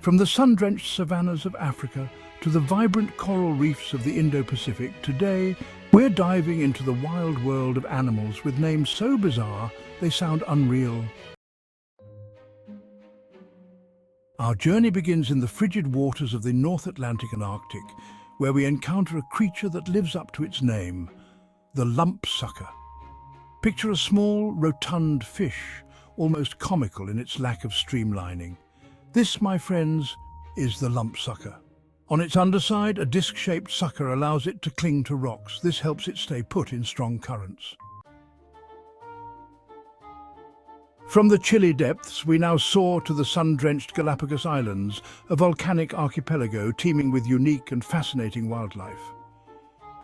From the sun-drenched savannas of Africa to the vibrant coral reefs of the Indo-Pacific, today we're diving into the wild world of animals with names so bizarre they sound unreal. Our journey begins in the frigid waters of the North Atlantic and Arctic, where we encounter a creature that lives up to its name, the lumpsucker. Picture a small, rotund fish, almost comical in its lack of streamlining. This, my friends, is the lumpsucker. On its underside, a disc-shaped sucker allows it to cling to rocks. This helps it stay put in strong currents. From the chilly depths, we now soar to the sun-drenched Galapagos Islands, a volcanic archipelago teeming with unique and fascinating wildlife.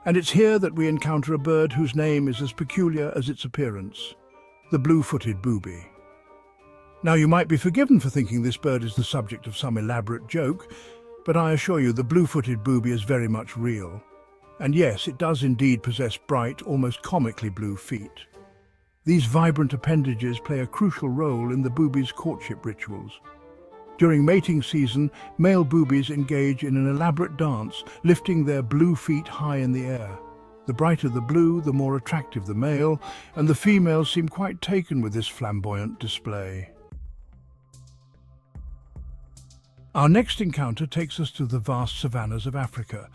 And it's here that we encounter a bird whose name is as peculiar as its appearance, the blue-footed booby. Now, you might be forgiven for thinking this bird is the subject of some elaborate joke, but I assure you the blue-footed booby is very much real. And yes, it does indeed possess bright, almost comically blue feet. These vibrant appendages play a crucial role in the booby's courtship rituals. During mating season, male boobies engage in an elaborate dance, lifting their blue feet high in the air. The brighter the blue, the more attractive the male, and the females seem quite taken with this flamboyant display. Our next encounter takes us to the vast savannas of Africa,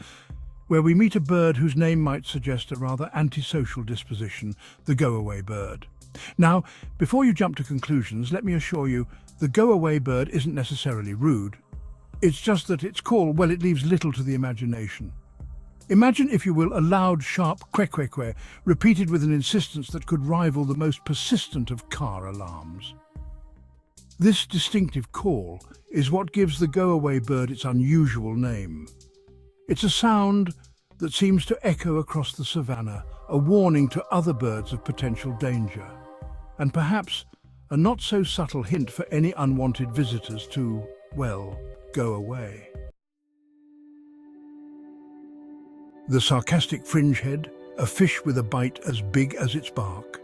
where we meet a bird whose name might suggest a rather antisocial disposition, the go-away bird. Now, before you jump to conclusions, let me assure you, the go-away bird isn't necessarily rude. It's just that its call, well, it leaves little to the imagination. Imagine, if you will, a loud, sharp quack-quack-quack, repeated with an insistence that could rival the most persistent of car alarms. This distinctive call is what gives the go-away bird its unusual name. It's a sound that seems to echo across the savannah, a warning to other birds of potential danger, and perhaps a not-so-subtle hint for any unwanted visitors to, well, go away. The sarcastic fringehead, a fish with a bite as big as its bark.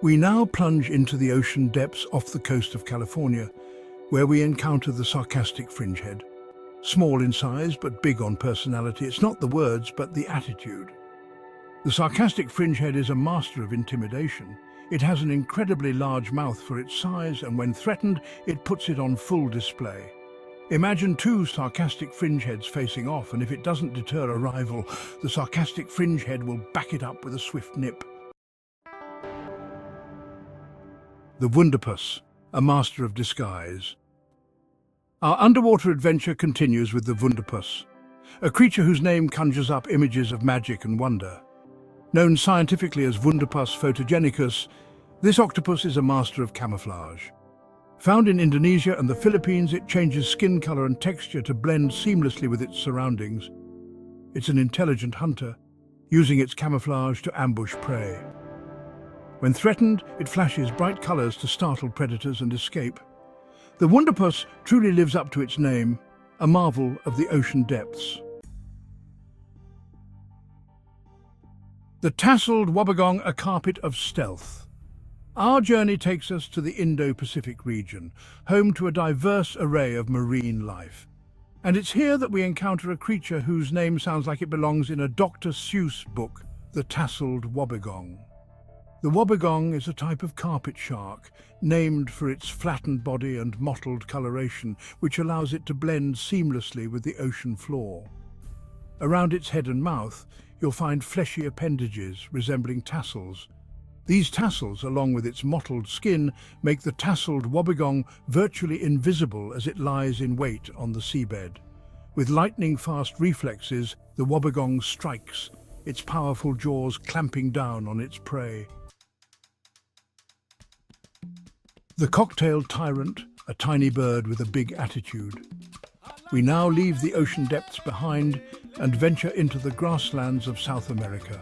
We now plunge into the ocean depths off the coast of California, where we encounter the sarcastic fringehead. Small in size, but big on personality. It's not the words, but the attitude. The sarcastic fringehead is a master of intimidation. It has an incredibly large mouth for its size, and when threatened, it puts it on full display. Imagine two sarcastic fringeheads facing off, and if it doesn't deter a rival, the sarcastic fringehead will back it up with a swift nip. The Wunderpuss, a master of disguise. Our underwater adventure continues with the Wunderpuss, a creature whose name conjures up images of magic and wonder. Known scientifically as Wunderpuss photogenicus, this octopus is a master of camouflage. Found in Indonesia and the Philippines, it changes skin color and texture to blend seamlessly with its surroundings. It's an intelligent hunter, using its camouflage to ambush prey. When threatened, it flashes bright colors to startle predators and escape. The Wunderpuss truly lives up to its name, a marvel of the ocean depths. The tasseled wobbegong, a carpet of stealth. Our journey takes us to the Indo-Pacific region, home to a diverse array of marine life. And it's here that we encounter a creature whose name sounds like it belongs in a Dr. Seuss book, the tasseled wobbegong. The wobbegong is a type of carpet shark, named for its flattened body and mottled coloration, which allows it to blend seamlessly with the ocean floor. Around its head and mouth, you'll find fleshy appendages resembling tassels. These tassels, along with its mottled skin, make the tasseled wobbegong virtually invisible as it lies in wait on the seabed. With lightning-fast reflexes, the wobbegong strikes, its powerful jaws clamping down on its prey. The cocktail tyrant, a tiny bird with a big attitude. We now leave the ocean depths behind and venture into the grasslands of South America,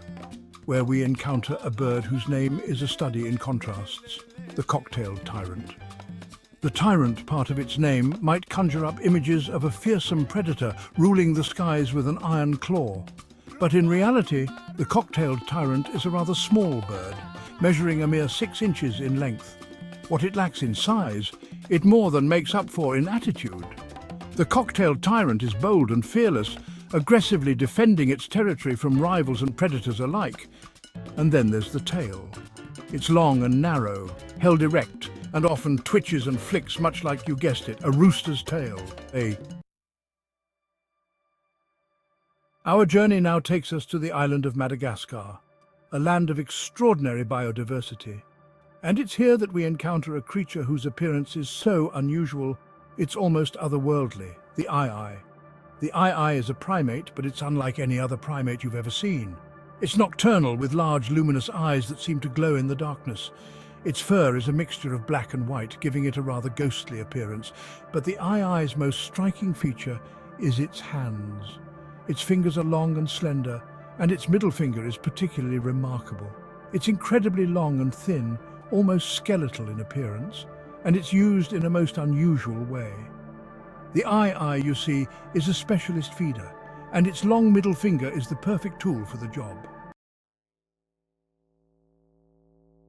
where we encounter a bird whose name is a study in contrasts, the cocktail tyrant. The tyrant part of its name might conjure up images of a fearsome predator ruling the skies with an iron claw. But in reality, the cocktailed tyrant is a rather small bird, measuring a mere 6 inches in length. What it lacks in size, it more than makes up for in attitude. The cocktail tyrant is bold and fearless, aggressively defending its territory from rivals and predators alike. And then there's the tail. It's long and narrow, held erect, and often twitches and flicks much like, you guessed it, a rooster's tail. Our journey now takes us to the island of Madagascar, a land of extraordinary biodiversity. And it's here that we encounter a creature whose appearance is so unusual, it's almost otherworldly, the eye. The eye is a primate, but it's unlike any other primate you've ever seen. It's nocturnal, with large luminous eyes that seem to glow in the darkness. Its fur is a mixture of black and white, giving it a rather ghostly appearance. But the eye's most striking feature is its hands. Its fingers are long and slender, and its middle finger is particularly remarkable. It's incredibly long and thin, almost skeletal in appearance, and it's used in a most unusual way. The eye, you see, is a specialist feeder, and its long middle finger is the perfect tool for the job.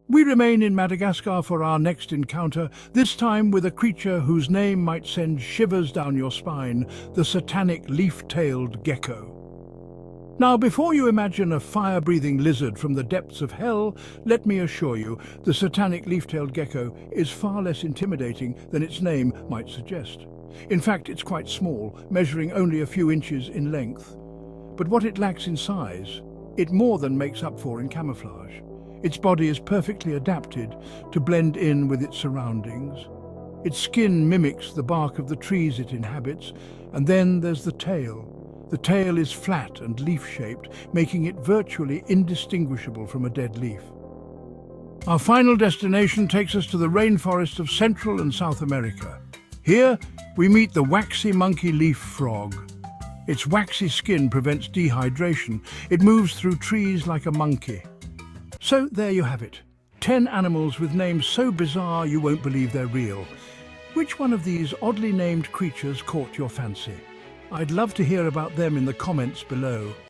We remain in Madagascar for our next encounter, this time with a creature whose name might send shivers down your spine, the satanic leaf-tailed gecko. Now, before you imagine a fire-breathing lizard from the depths of hell, let me assure you, the satanic leaf-tailed gecko is far less intimidating than its name might suggest. In fact, it's quite small, measuring only a few inches in length. But what it lacks in size, it more than makes up for in camouflage. Its body is perfectly adapted to blend in with its surroundings. Its skin mimics the bark of the trees it inhabits, and then there's the tail. The tail is flat and leaf-shaped, making it virtually indistinguishable from a dead leaf. Our final destination takes us to the rainforests of Central and South America. Here, we meet the waxy monkey leaf frog. Its waxy skin prevents dehydration. It moves through trees like a monkey. So there you have it. 10 animals with names so bizarre you won't believe they're real. Which one of these oddly named creatures caught your fancy? I'd love to hear about them in the comments below.